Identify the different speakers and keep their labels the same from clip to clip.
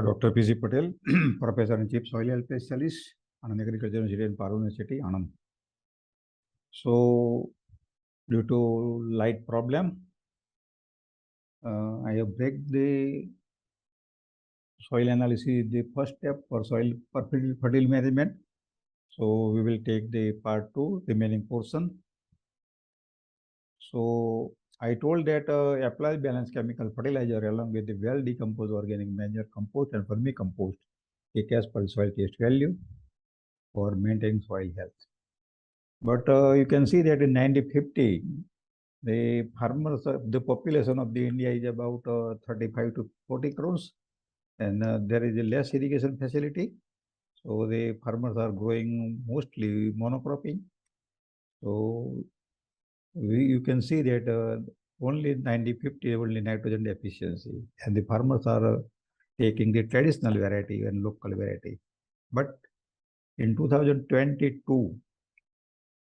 Speaker 1: Dr. P.C.Patel, Professor and Chief Soil Health Specialist, Anand Agriculture University and Paru University, Anand. So, due to light problem, I have break the soil analysis, the first step for soil fertility management. So, we will take the part 2, remaining portion. So, I told that apply balanced chemical fertilizer along with the well decomposed organic matter, compost and vermicompost, as per soil test value for maintaining soil health. But you can see that in 1950, the farmers, the population of the India is about 35 to 40 crores, and there is a less irrigation facility. So the farmers are growing mostly monocropping. So you can see that only 1950 only nitrogen deficiency, and the farmers are taking the traditional variety and local variety. But in 2022,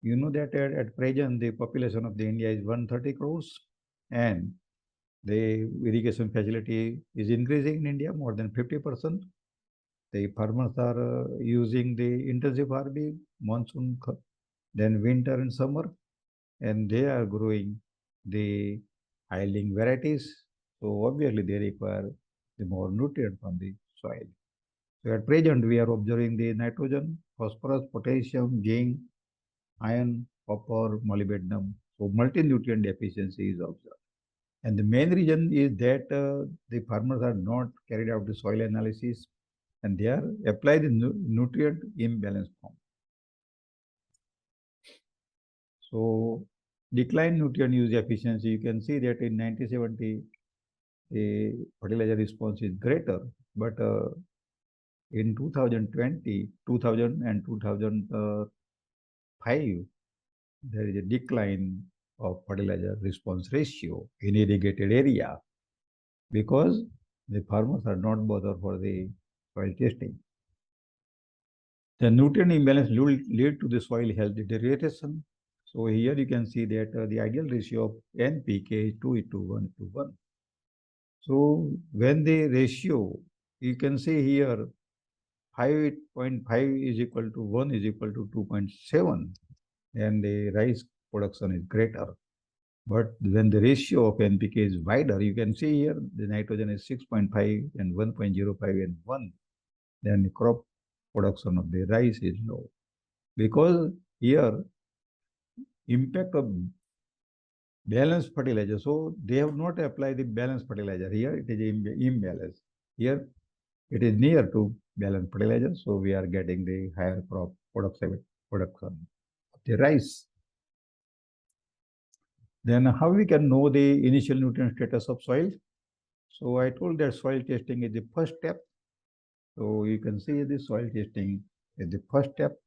Speaker 1: you know that at present the population of the India is 130 crores, and the irrigation facility is increasing in India more than 50%. The farmers are using the intensive farming, monsoon, then winter and summer, and they are growing the high-yielding varieties. So obviously they require the more nutrient from the soil. So at present we are observing the nitrogen, phosphorus, potassium, zinc, iron, copper, molybdenum. So multi-nutrient deficiency is observed. And the main reason is that the farmers are not carried out the soil analysis, and they are applied the nutrient imbalance form. So decline nutrient use efficiency, you can see that in 1970, the fertilizer response is greater, but in 2020, 2000 and 2005, there is a decline of fertilizer response ratio in irrigated area because the farmers are not bothered for the soil testing. The nutrient imbalance will lead to the soil health deterioration. So here you can see that the ideal ratio of NPK is 2:1:1. So when the ratio, you can see here 5.5 is equal to 1 is equal to 2.7, and the rice production is greater. But when the ratio of NPK is wider, you can see here the nitrogen is 6.5 and 1.05 and 1. Then the crop production of the rice is low. Because here impact of balanced fertilizer. So they have not applied the balanced fertilizer. Here it is imbalance. Here it is near to balanced fertilizer. So we are getting the higher crop production of the rice. Then how we can know the initial nutrient status of soil? So I told that soil testing is the first step. So you can see the soil testing is the first step.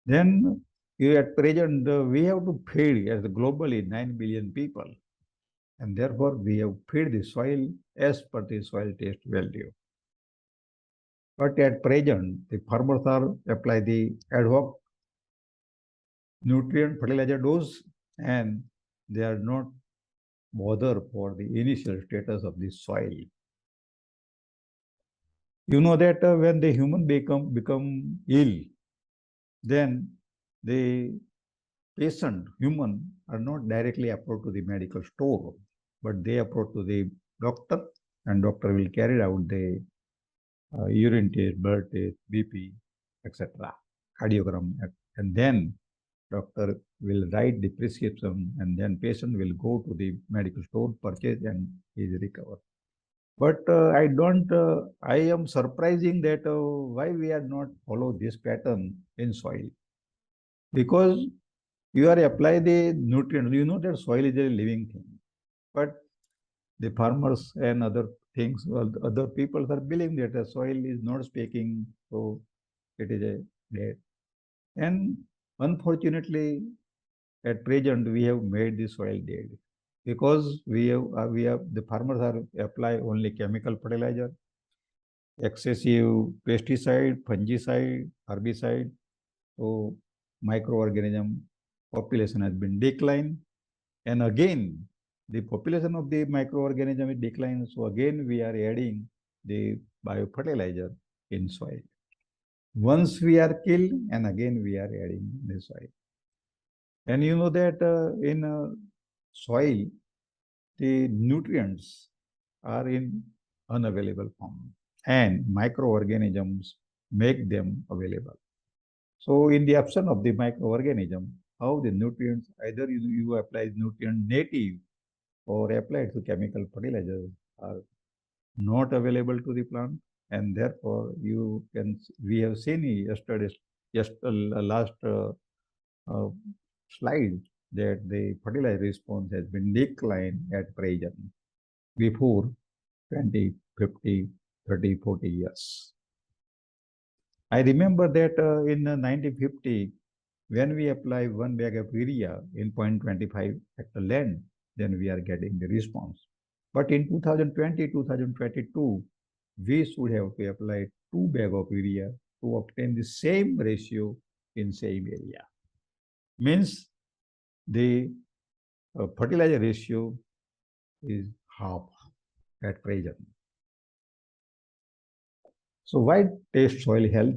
Speaker 1: Then at present, we have to feed as globally 9 billion people. And therefore, we have feed the soil as per the soil test value. But at present, the farmers are apply the ad hoc nutrient fertilizer dose, and they are not bothered for the initial status of the soil. You know that when the human become ill, then the patient, human, are not directly approach to the medical store, but they approach to the doctor, and doctor will carry out the urine test, blood test, BP, etc., cardiogram, and then doctor will write the prescription, and then patient will go to the medical store, purchase, and he is recovered. But I am surprising that why we are not follow this pattern in soil. Because you are apply the nutrient, you know that soil is a living thing. But the farmers and other things, other people are believing that the soil is not speaking, so it is a dead. And unfortunately, at present, we have made the soil dead because we have the farmers are apply only chemical fertilizer, excessive pesticide, fungicide, herbicide. So microorganism population has been declined, and again the population of the microorganism is declined. So again we are adding the biofertilizer in soil. Once we are killed, and again we are adding the soil. And you know that in soil, the nutrients are in unavailable form, and microorganisms make them available. So in the absence of the microorganism, how the nutrients, either you apply nutrient native or applied to chemical fertilizers, are not available to the plant, and therefore we have seen yesterday, just last uh, slide, that the fertilizer response has been declined at present before 20, 50, 30, 40 years. I remember that in 1950, when we apply 1 bag of urea in 0.25 hectare land, then we are getting the response. But in 2020, 2022, we should have to apply 2 bag of urea to obtain the same ratio in same area. Means the fertilizer ratio is half at present. So why test soil health?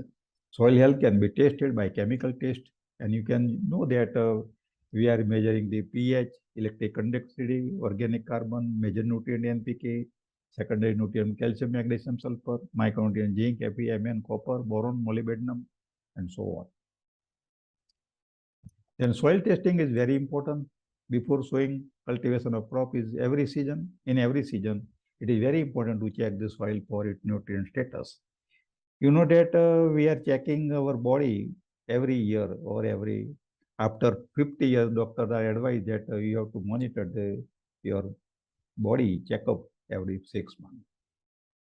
Speaker 1: Soil health can be tested by chemical test, and you can know that we are measuring the pH, electric conductivity, organic carbon, major nutrient NPK, secondary nutrient calcium, magnesium, sulfur, micronutrient zinc, Fe, Mn, copper, boron, molybdenum, and so on. Then soil testing is very important before sowing. Cultivation of crop is every season. In every season, it is very important to check the soil for its nutrient status. You know that we are checking our body every year or after 50 years. Doctors are advised that you have to monitor your body checkup every 6 months.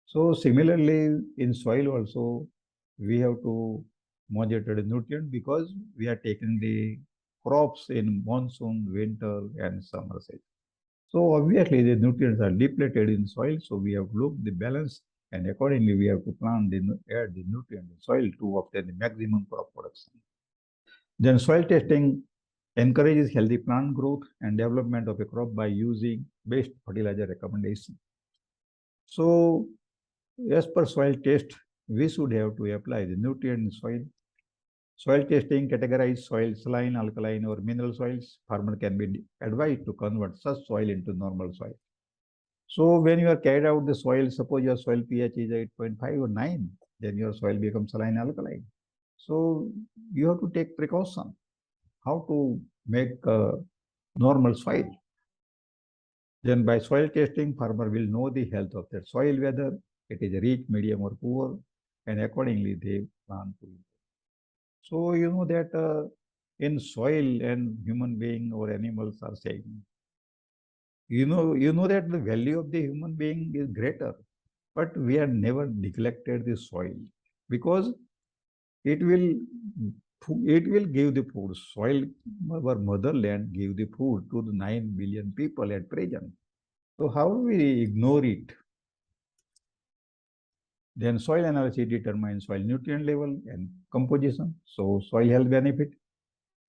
Speaker 1: So similarly, in soil also, we have to monitor the nutrient, because we are taking the crops in monsoon, winter, and summer season. So obviously the nutrients are depleted in soil, so we have to look the balance, and accordingly we have to add the nutrient in soil to obtain the maximum crop production. Then soil testing encourages healthy plant growth and development of a crop by using best fertilizer recommendation. So as per soil test, we should have to apply the nutrient in soil. Soil testing categorizes soil saline, alkaline, or mineral soils. Farmer can be advised to convert such soil into normal soil. So when you are carried out the soil, suppose your soil pH is 8.5 or 9, then your soil becomes saline alkaline. So you have to take precaution how to make normal soil. Then by soil testing, farmer will know the health of their soil, whether it is rich, medium, or poor, and accordingly they plan to. So you know that in soil and human being or animals are saying, you know that the value of the human being is greater, but we have never neglected the soil, because it will give the food. Soil, our motherland, give the food to the 9 billion people at present. So how do we ignore it? Then soil analysis determines soil nutrient level and composition. So soil health benefit.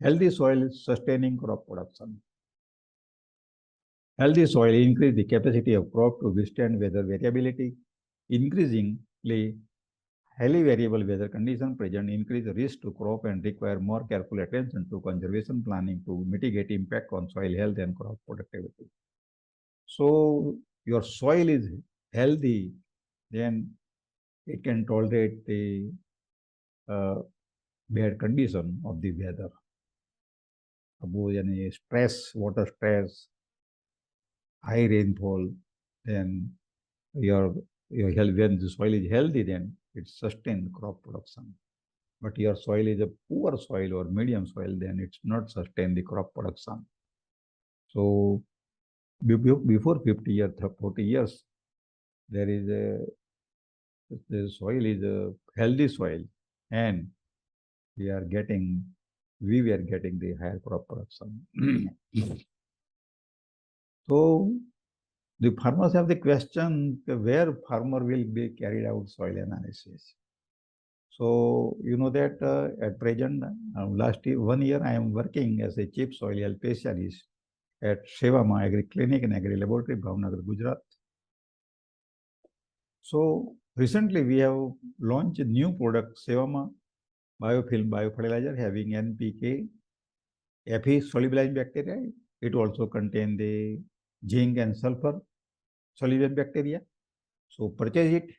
Speaker 1: Healthy soil is sustaining crop production. Healthy soil increase the capacity of crop to withstand weather variability. Increasingly, highly variable weather conditions present increase the risk to crop and require more careful attention to conservation planning to mitigate impact on soil health and crop productivity. So your soil is healthy, then it can tolerate the bad condition of the weather. Suppose any stress, water stress, high rainfall, then your health, when the soil is healthy, then it sustains crop production. But your soil is a poor soil or medium soil, then it's not sustain the crop production. So before 50 years, 40 years, the soil is a healthy soil, and we were getting the higher crop production. So the farmers have the question where farmer will be carried out soil analysis. So you know that at present, last year, 1 year, I am working as a chief soil health specialist at Sevama Agri Clinic and Agri Laboratory, Bhavnagar, Gujarat. So Recently, we have launched a new product, Sevama biofilm biofertilizer, having NPK, Fe solubilized bacteria. It also contains the zinc and sulfur soluble bacteria. So purchase it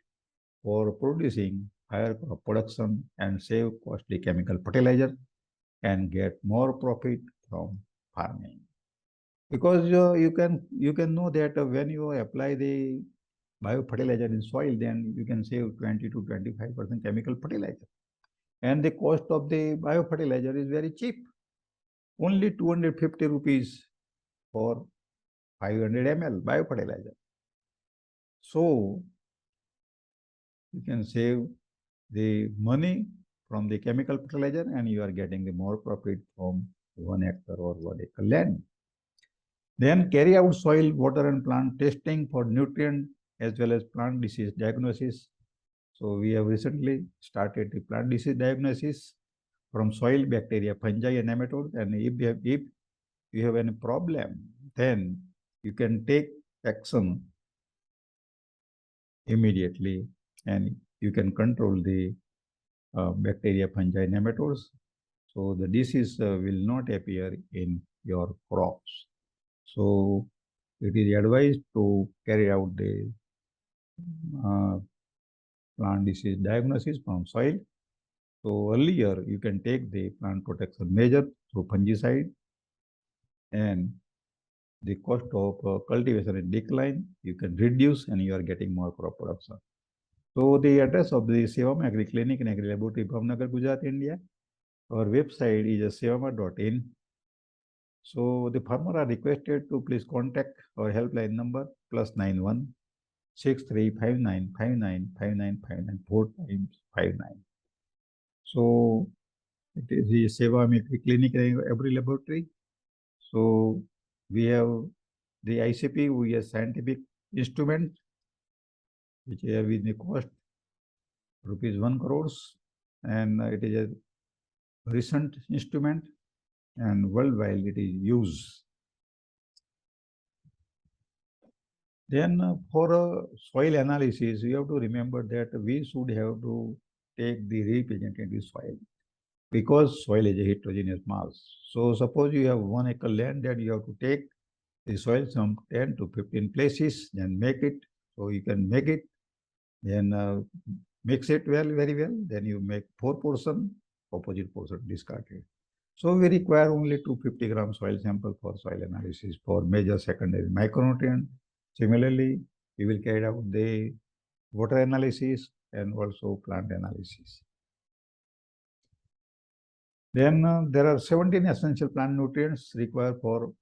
Speaker 1: for producing higher crop production and save costly chemical fertilizer and get more profit from farming. Because you can know that when you apply the biofertilizer in soil, then you can save 20 to 25% chemical fertilizer. And the cost of the biofertilizer is very cheap, only 250 rupees for 500 ml biofertilizer. So you can save the money from the chemical fertilizer and you are getting the more profit from 1 hectare or 1 acre land. Then carry out soil, water and plant testing for nutrient as well as plant disease diagnosis. So we have recently started the plant disease diagnosis from soil, bacteria, fungi and nematodes. And if you have any problem, then you can take action immediately and you can control the bacteria, fungi, nematodes. So the disease will not appear in your crops. So it is advised to carry out the plant disease diagnosis from soil. So earlier you can take the plant protection measure through fungicide and the cost of cultivation is decline. You can reduce and you are getting more crop production. So the address of the Sevama Agri Clinic and Agri Laboratory, Bhavnagar, Gujarat, India. Our website is sevama.in. So the farmer are requested to please contact our helpline number +91 6359 5959 4 times 59. So it is the Sevama Agri Clinic and Agri Laboratory. So we have the ICP, we have scientific instrument, which have with the cost rupees 1 crores, and it is a recent instrument and worldwide it is used. Then for soil analysis, you have to remember that we should have to take the representative soil because soil is a heterogeneous mass. So suppose you have 1 acre land, then you have to take the soil from 10 to 15 places, then make it. So you can make it, then mix it very well. Then you make 4 portion, opposite portion discarded. So we require only 250 gram soil sample for soil analysis for major secondary micronutrient. Similarly, we will carry out the water analysis and also plant analysis. Then there are 17 essential plant nutrients required for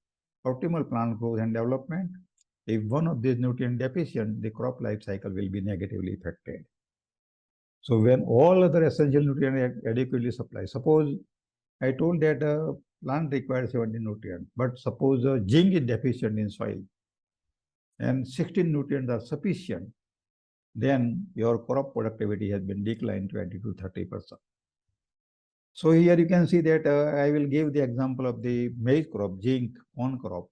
Speaker 1: optimal plant growth and development. If one of these nutrient deficient, the crop life cycle will be negatively affected. So when all other essential nutrients are adequately supplied, suppose I told that plant requires 17 nutrients, but suppose zinc is deficient in soil and 16 nutrients are sufficient, then your crop productivity has been declined 20 to 30%. So here you can see that I will give the example of the maize crop, zinc on crop.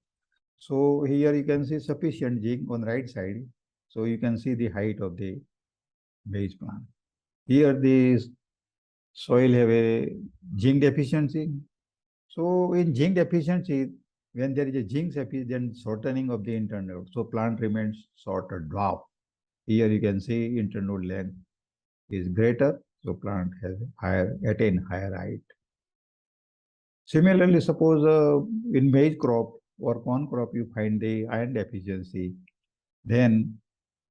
Speaker 1: So here you can see sufficient zinc on the right side. So you can see the height of the maize plant. Here the soil have a zinc deficiency. So in zinc deficiency, when there is a zinc deficiency, then shortening of the internode. So plant remains short or dwarf. Here you can see internode length is greater. So plant has attain higher height. Similarly, suppose in maize crop or corn crop you find the iron deficiency, then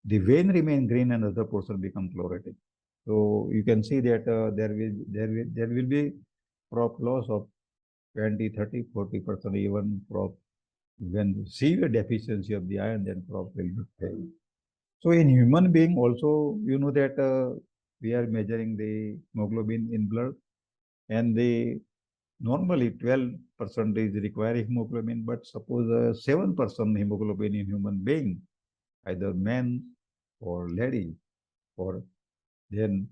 Speaker 1: the vein remain green and other portion become chlorotic. So you can see that there will be crop loss of 20, 30, 40% even crop. When severe deficiency of the iron, then crop will not fail. So in human being also, you know that we are measuring the hemoglobin in blood, and the normally 12% is requiring hemoglobin, but suppose 7% hemoglobin in human being, either man or lady, or then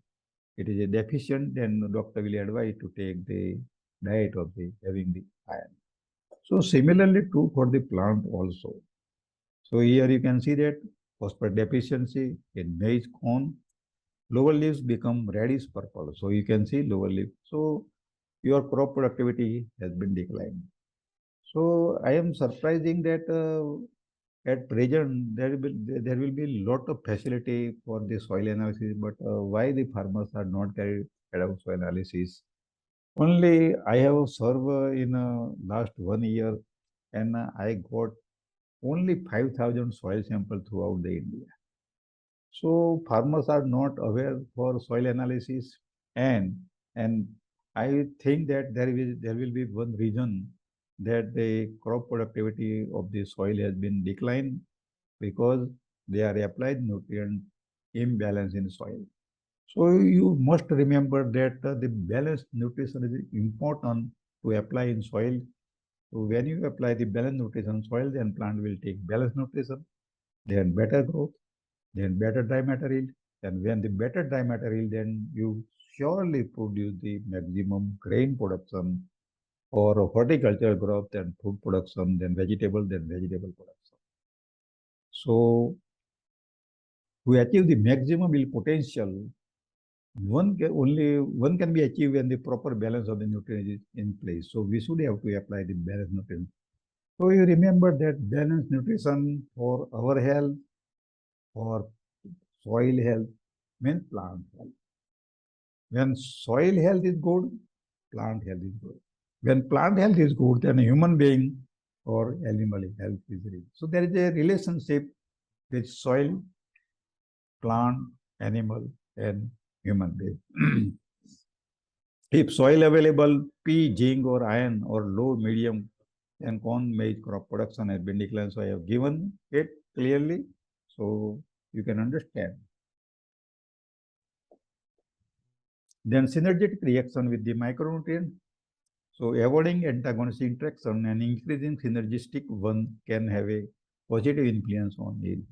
Speaker 1: it is a deficient, then the doctor will advise to take the diet of the having the iron. So similarly true for the plant also. So here you can see that phosphorus deficiency in maize, corn, lower leaves become reddish purple. So you can see lower leaf. So your crop productivity has been declined. So I am surprising that at present there will be lot of facility for the soil analysis, but why the farmers are not carried out soil analysis? Only I have served in last 1 year, and I got only 5,000 soil samples throughout the India. So farmers are not aware for soil analysis, and and I think that there will be one reason that the crop productivity of the soil has been declined because they are applied nutrient imbalance in soil. So you must remember that the balanced nutrition is important to apply in soil. So when you apply the balanced nutrition in soil, then plant will take balanced nutrition, then better growth, then better dry matter yield. And when the better dry matter yield, then you surely produce the maximum grain production or horticultural growth and food production, then vegetable production. So to achieve the maximum yield potential, one can be achieved when the proper balance of the nutrients is in place. So we should have to apply the balanced nutrition. So you remember that balanced nutrition for our health, for soil health, means plant health. When soil health is good, plant health is good. When plant health is good, then human being or animal health is good. So there is a relationship with soil, plant, animal, and human being. If soil available, P, zinc, or iron, or low, medium, and corn maize crop production has been declined. So I have given it clearly so you can understand. Then synergetic reaction with the micronutrient. So avoiding antagonistic interaction and increasing synergistic one can have a positive influence on yield.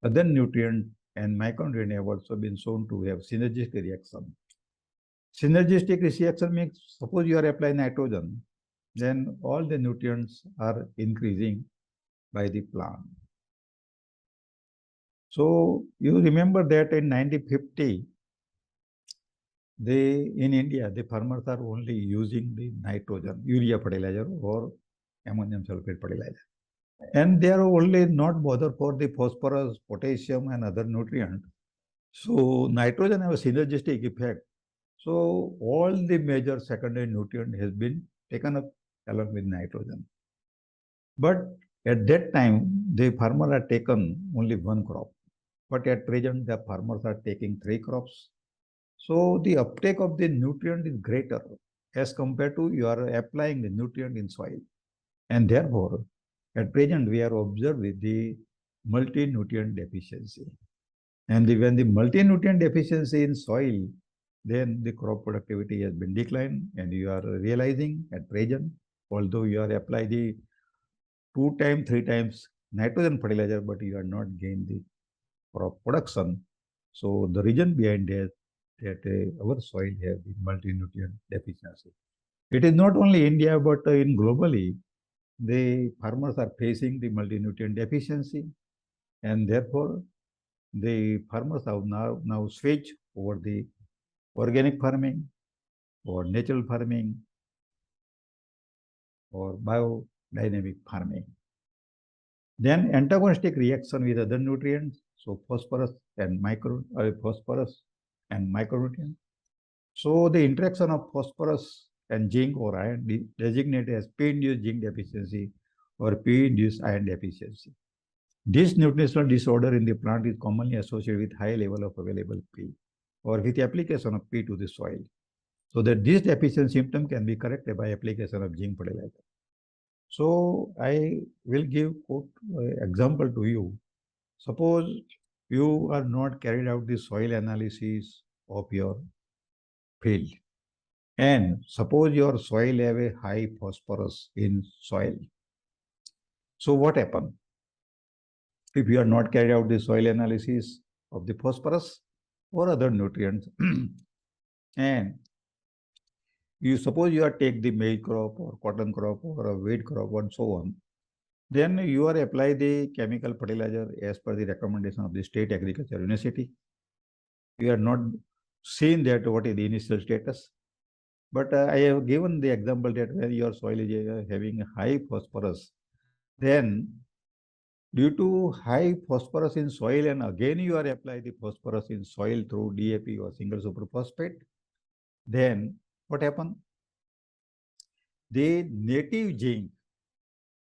Speaker 1: Other nutrient and micronutrient have also been shown to have synergistic reaction. Synergistic reaction means suppose you are applying nitrogen, then all the nutrients are increasing by the plant. So you remember that in 1950, in India, the farmers are only using the nitrogen, urea fertilizer or ammonium sulfate fertilizer. And they are only not bothered for the phosphorus, potassium, and other nutrients. So nitrogen have a synergistic effect. So all the major secondary nutrient has been taken up along with nitrogen. But at that time, the farmer had taken only one crop. But at present, the farmers are taking 3 crops. So the uptake of the nutrient is greater as compared to you are applying the nutrient in soil. And therefore, at present, we are observing the multi-nutrient deficiency. And when the multi-nutrient deficiency in soil, then the crop productivity has been declined, and you are realizing at present, although you are applying the 2 times, 3 times nitrogen fertilizer, but you are not gain the crop production. So the reason behind that our soil have the multi-nutrient deficiency. It is not only India, but in globally, the farmers are facing the multi-nutrient deficiency, and therefore the farmers have now switched over the organic farming or natural farming or biodynamic farming. Then antagonistic reaction with other nutrients, so phosphorus and micronutrients. So the interaction of phosphorus and zinc or iron designated as P-induced zinc deficiency or P-induced iron deficiency. This nutritional disorder in the plant is commonly associated with high level of available P or with application of P to the soil. So that this deficiency symptom can be corrected by application of zinc fertilizer. So I will give example to you. Suppose you are not carried out the soil analysis of your field, and suppose your soil have a high phosphorus in soil. So what happen? If you are not carried out the soil analysis of the phosphorus or other nutrients, and you suppose you are take the maize crop or cotton crop or a wheat crop and so on, then you are apply the chemical fertilizer as per the recommendation of the State Agriculture University. You are not seen that what is the initial status. But I have given the example that when your soil is having high phosphorus, then due to high phosphorus in soil, and again you are apply the phosphorus in soil through DAP or single superphosphate, then what happen? The native zinc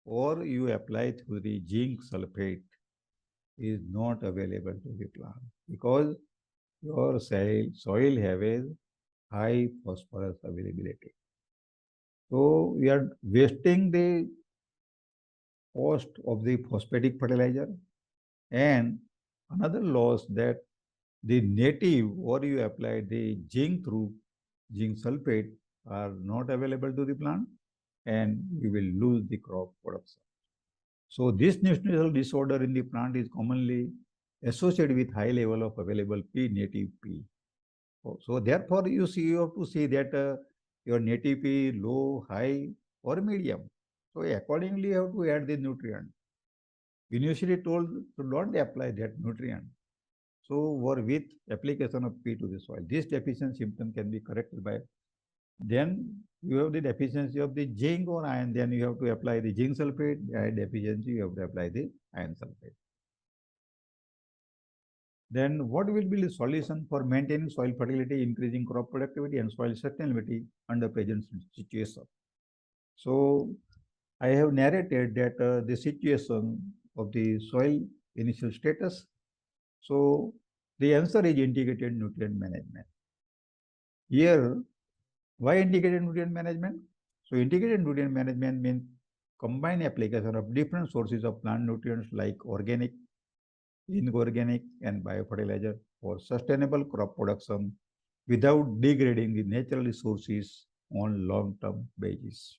Speaker 1: or you apply through the zinc sulfate is not available to the plant because your soil have a high phosphorus availability. So we are wasting the cost of the phosphatic fertilizer, and another loss that the native or you apply the zinc through zinc sulfate are not available to the plant, and you will lose the crop production. So this nutritional disorder in the plant is commonly associated with high level of available P, native P. So therefore you have to see that your native P low, high or medium. So accordingly you have to add the nutrient. Initially told to don't apply that nutrient. So or with application of P to the soil, this deficiency symptom can be corrected by, then you have the deficiency of the zinc or iron, then you have to apply the zinc sulfate, deficiency you have to apply the iron sulfate. Then what will be the solution for maintaining soil fertility, increasing crop productivity and soil sustainability under present situation? So I have narrated that the situation of the soil initial status. So the answer is integrated nutrient management. Here, why integrated nutrient management? So integrated nutrient management means combined application of different sources of plant nutrients like organic, inorganic and biofertilizer for sustainable crop production without degrading the natural resources on long-term basis.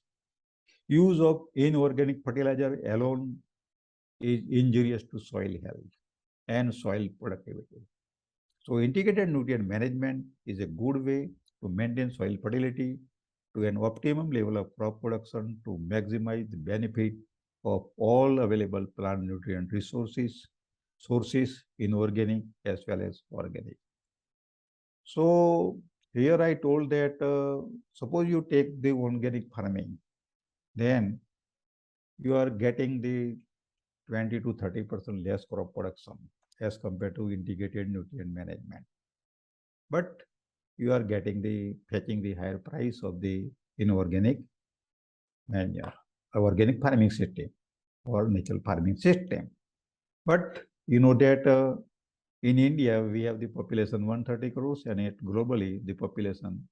Speaker 1: Use of inorganic fertilizer alone is injurious to soil health and soil productivity. So integrated nutrient management is a good way to maintain soil fertility to an optimum level of crop production to maximize the benefit of all available plant nutrient sources inorganic as well as organic. So here I told that suppose you take the organic farming, then you are getting the 20 to 30% less crop production as compared to integrated nutrient management. But you are fetching the higher price of the inorganic manure, organic farming system or natural farming system. But you know that in India, we have the population 130 crores and yet globally the population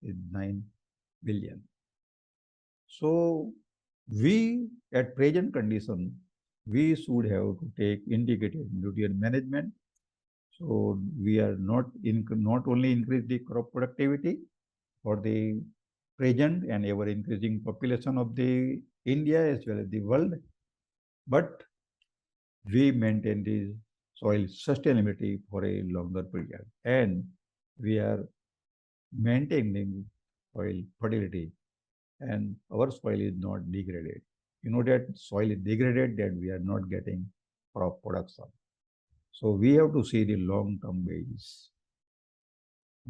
Speaker 1: is 9 billion. So we at present condition, we should have to take integrated nutrient management. So we are not only increase the crop productivity for the present and ever increasing population of the India as well as the world, but we maintain the soil sustainability for a longer period, and we are maintaining soil fertility, and our soil is not degraded. You know that soil is degraded, that we are not getting crop production. So we have to see the long-term basis.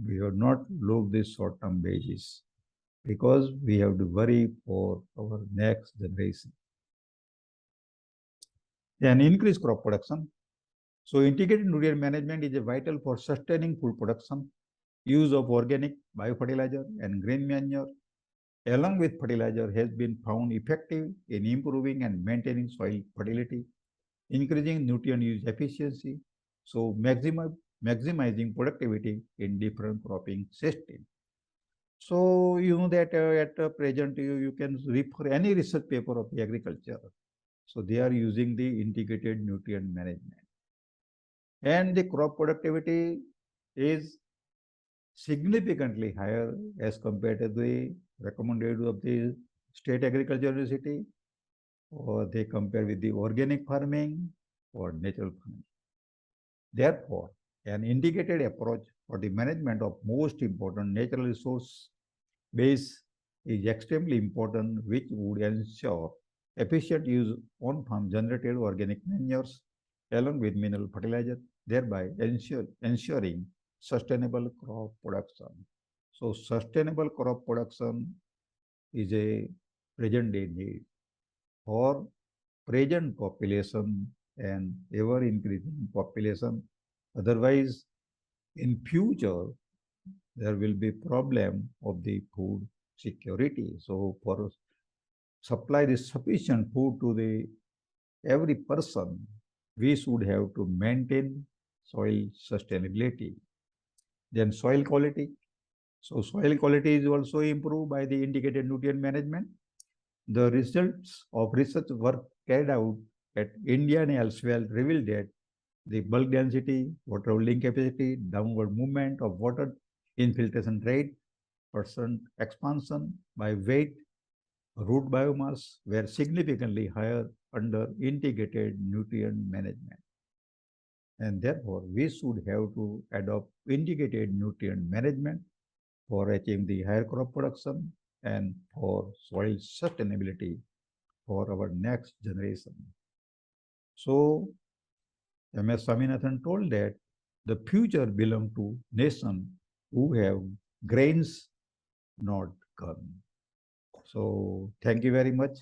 Speaker 1: We have not look the short-term basis because we have to worry for our next generation. Then increase crop production. So integrated nutrient management is vital for sustaining food production. Use of organic biofertilizer and green manure along with fertilizer has been found effective in improving and maintaining soil fertility, increasing nutrient use efficiency, so maximizing productivity in different cropping systems. So you know that at present you can refer any research paper of the agriculture. So they are using the integrated nutrient management. And the crop productivity is significantly higher as compared to the recommended of the state agriculture university, or they compare with the organic farming or natural farming. Therefore, an integrated approach for the management of most important natural resource base is extremely important, which would ensure efficient use on farm generated organic manures along with mineral fertilizer, thereby ensuring sustainable crop production. So sustainable crop production is a present day need for present population and ever increasing population. Otherwise, in future, there will be problem of the food security. So for supply the sufficient food to the every person, we should have to maintain soil sustainability. Then soil quality. So soil quality is also improved by the integrated nutrient management. The results of research work carried out at India and elsewhere revealed that the bulk density, water holding capacity, downward movement of water, infiltration rate, percent expansion by weight, root biomass were significantly higher under integrated nutrient management. And therefore, we should have to adopt integrated nutrient management for achieving the higher crop production and for soil sustainability for our next generation. So, M.S. Swaminathan told that the future belongs to nations who have grains, not gun. So, thank you very much.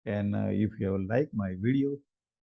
Speaker 1: And if you have liked my video,